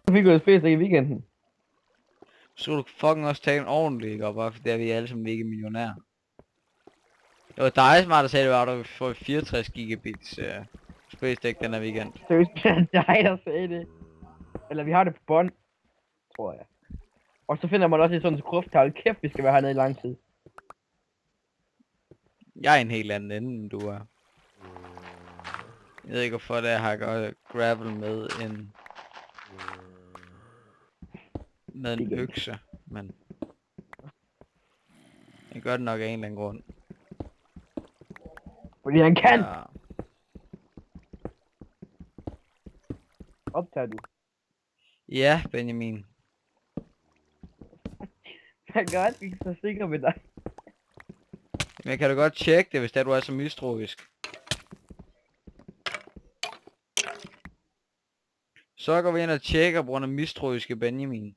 Du fik jo et fedt i weekenden. Så du fucking også tage en ordentlig, ikke? Og bare fordi vi er alle sammen mega millionærer. Det var dig, smart, der sagde, det var, at du får 64 gigabits space deck den her weekend. Seriøst, det er dig, der sagde det. Eller vi har det på bånd, tror jeg. Og så finder man også et sådan skruftal. Kæft, vi skal være hernede i lang tid. Jeg er en helt anden ende, end du er. Jeg ved ikke, hvorfor det er, jeg har gravel med en økse, men jeg gør det nok af en eller anden grund. Fordi han kan! Ja. Optager du? Ja, Benjamin. Jeg gør godt, vi er så sikker med dig. Men jeg kan da godt tjekke det, hvis det er, du er så mistroisk. Så går vi ind og tjekker på grund af mistroiske Benjamin.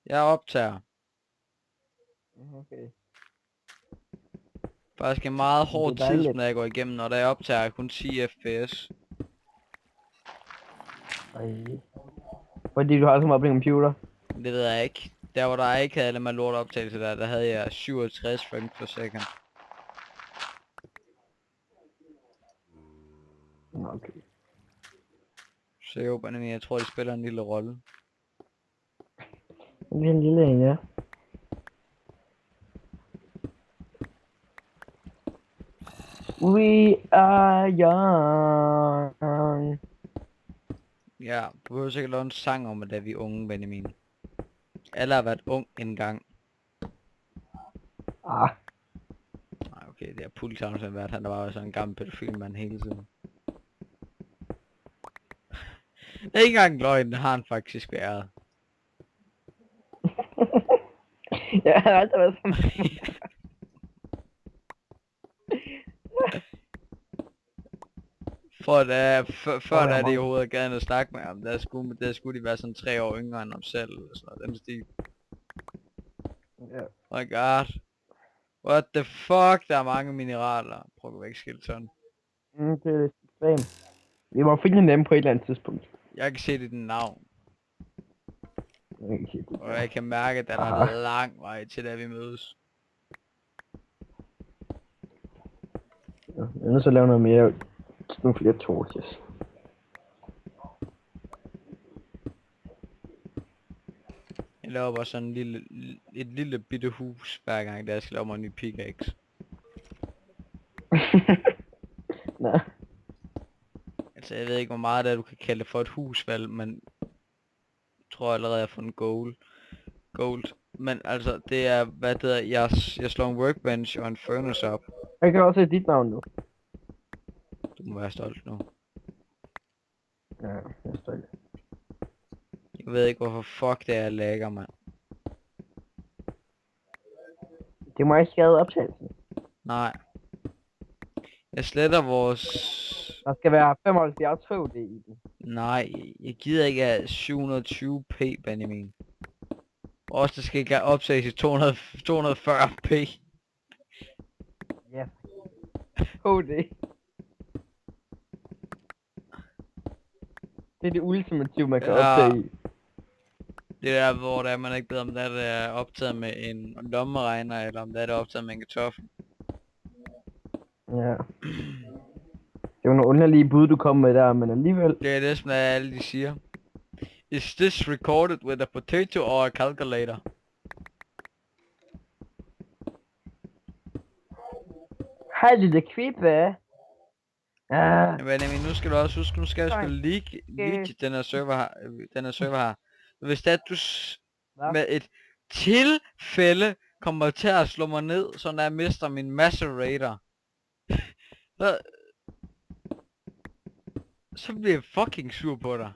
Jeg optager. Okay. Faktisk en meget hård Det er dejligt. tid, når jeg går igennem, og da jeg optager kun 10 fps. Ej. Fordi du har så meget på din computer. Det ved jeg ikke. Der hvor der ikke havde alle med lort optagelse der havde jeg 67 frames per second. Okay. Så jo, Benjamin, jeg tror de spiller en lille rolle. Det er en lille en, ja. We are young. Ja, du behøver sikkert lave en sang om, at da vi er unge, Benjamin. Alle har været ung engang. Ah. Nej, okay, det er Pulitavn, som har været. Han der var jo sådan en gammel pædofilmand hele tiden. Det er ikke engang løgn, har han faktisk været. Jeg har aldrig været sådan. Før der er det i hovedet gerne at snakke med ham, der skulle de være sådan 3 år yngre end ham selv, eller sådan noget, den stil. Ja. Oh my god. What the fuck, der er mange mineraler. Prøv at gå væk, Skeleton. Det er ekstremt. Vi må finde dem på et eller andet tidspunkt. Jeg kan se dit navn, Jeg kan sige det. og jeg kan mærke, at der er lang vej til, da vi mødes. Ja, jeg er nødt til at lave noget mere. Nogle flere torches. Jeg laver bare sådan et lille bitte hus, hver gang der jeg skal lave mig en ny pickaxe. Nej. Altså, jeg ved ikke, hvor meget det er, du kan kalde det for et hus, vel, men jeg tror allerede, jeg har fundet gold. Men altså, det er, hvad det hedder, jeg slår en workbench og en furnace op. Jeg kan også se dit navn nu. Du må være stolt nu. Ja, jeg er stolt. Jeg ved ikke, hvorfor fuck det er, jeg lagger, mand. Det må ikke skade optagelsen. Nej. Jeg sletter vores... Der skal være 75 HD i den. Nej, jeg gider ikke have 720p, Benjamin. Også det skal ikke have optaget i 240p. Ja. HD. Det er det ultimative, man kan optage i. Det der, hvor der er, man ikke ved, om det er optaget med en lommeregner, eller om det er optaget med en kartoffel. Ja. Det var nogle underlige bud, du kom med der, men alligevel... Det er det, som alle de siger. Is this recorded with a potato or a calculator? Hej, lille kvippe. Men nu skal du også huske, nu skal jeg spille League den her server her. Hvis det er, at du med et tilfælde kommer til at slå mig ned, så når jeg mister min macerator, så bliver jeg fucking sur på dig.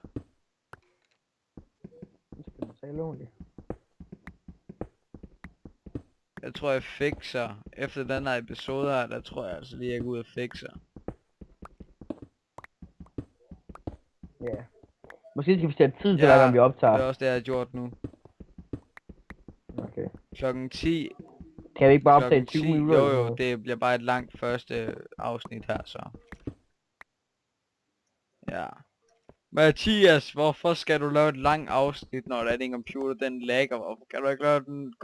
Jeg tror jeg fikser. Efter den her episode her, der tror jeg altså lige jeg går ud og fikser. Ja. Måske skal vi sætte tid til hver gang vi optager. Det er også det jeg har gjort nu. Okay. Klokken 10. Kan vi ikke bare optage 20 minutter? Jo, det bliver bare et langt første afsnit her, så. Ja. Mathias, hvorfor skal du lave et langt afsnit, når din computer den lagger? Hvorfor kan du ikke lave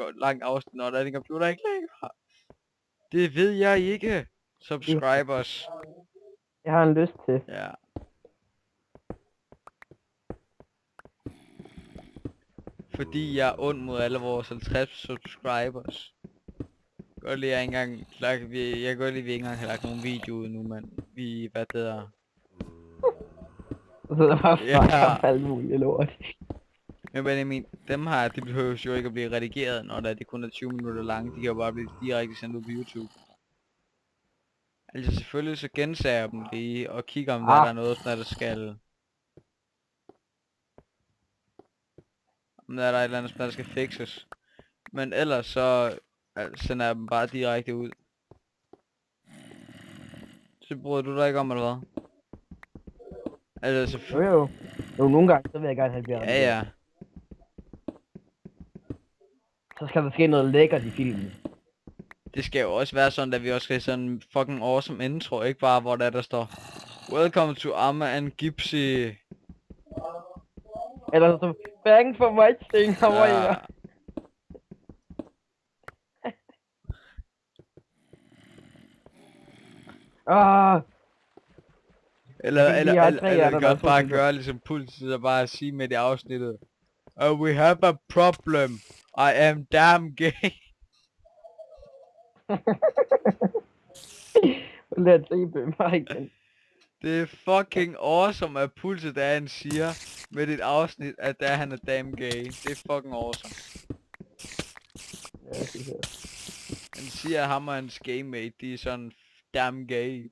et langt afsnit, når din computer ikke lagger? Det ved jeg ikke. Subscribers. Jeg har en lyst til. Ja. Fordi jeg er ond mod alle vores 50 subscribers. Godt lige, jeg engang jeg kan godt lide, vi ikke engang har lagt nogen video ud nu, men vi, hvad det hedder. Så der bare Ja. fuck alt muligt lort. Men Benjamin, dem her, de behøver jo ikke at blive redigeret, når det kun er 20 minutter lange. De kan jo bare blive direkte sendt ud på YouTube. Altså selvfølgelig så gensager jeg dem lige, og kigger om der er noget, der skal... Om der er et eller andet, der skal fikses. Men ellers så sender jeg dem bare direkte ud. Så bryder du dig ikke om, eller hvad? Altså Jo. Nogle gange, så vil jeg gerne have det. Ja. Så skal der ske noget lækkert i filmen. Det skal jo også være sådan, at vi også skal sådan en fucking awesome intro, ikke bare hvor der står Welcome to Amma and Gipsy. Eller så, thanks for watching, how are you? Eller godt bare gøre ligesom Pulse, og bare sige med det afsnittet. We have a problem. I am damn gay. Lad se på mig igen. Det er fucking awesome, at Pulse, der han siger med dit afsnit, at der han er damn gay. Det er fucking awesome. Ja, det er det. Han siger, at ham og hans gaymate, de er sådan damn gay.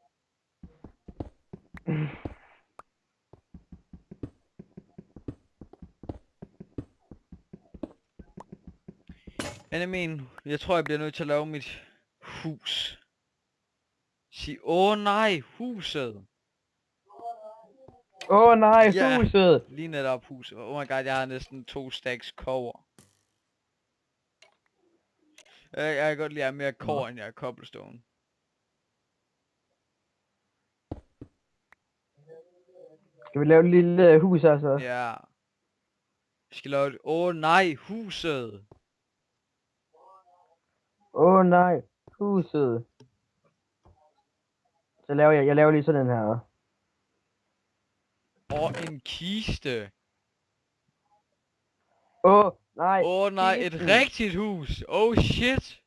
Benjamin, jeg tror jeg bliver nødt til at lave mit hus. Sig, nej, huset. Nej, Ja, huset. lige netop huset. Oh my god, jeg har næsten 2 stacks kover. Jeg kan godt lide at have mere kår, end jeg har cobblestone. Skal vi lave et lille hus altså? Ja. Vi skal lave det. Nej, huset. Nej, huset. Så laver jeg laver lige sådan en her. En kiste. Nej. Nej, et rigtigt hus. Oh shit.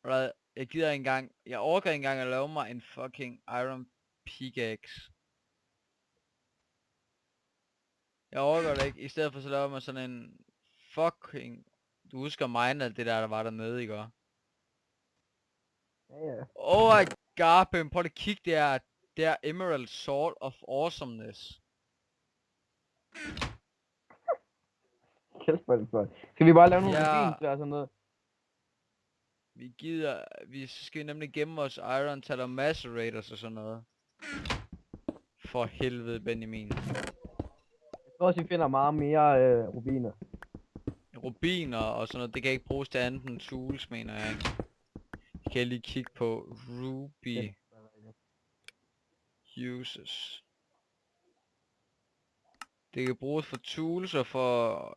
Right, jeg gider ikke engang. Jeg orker ikke engang at lave mig en fucking iron pickaxe. Jeg overgår det ikke. I stedet for så laver man sådan en fucking... Du husker mine alt det der var dernede, ikke? Ja. Oh my god, Ben, prøv at kigge der. Det er Emerald Sword of Awesomeness. Kæft, hvor er det flot. Skal vi bare lave nogle Ja. rubinstræ og sådan noget? Vi skal nemlig gemme vores iron til og macerators og sådan noget. For helvede, Benjamin. Jeg tror også, vi finder meget mere rubiner. Rubiner og sådan noget, det kan ikke bruges til andet end tools, mener jeg ikke. Det kan jeg lige kigge på. Ruby uses. Det kan bruges for tools og for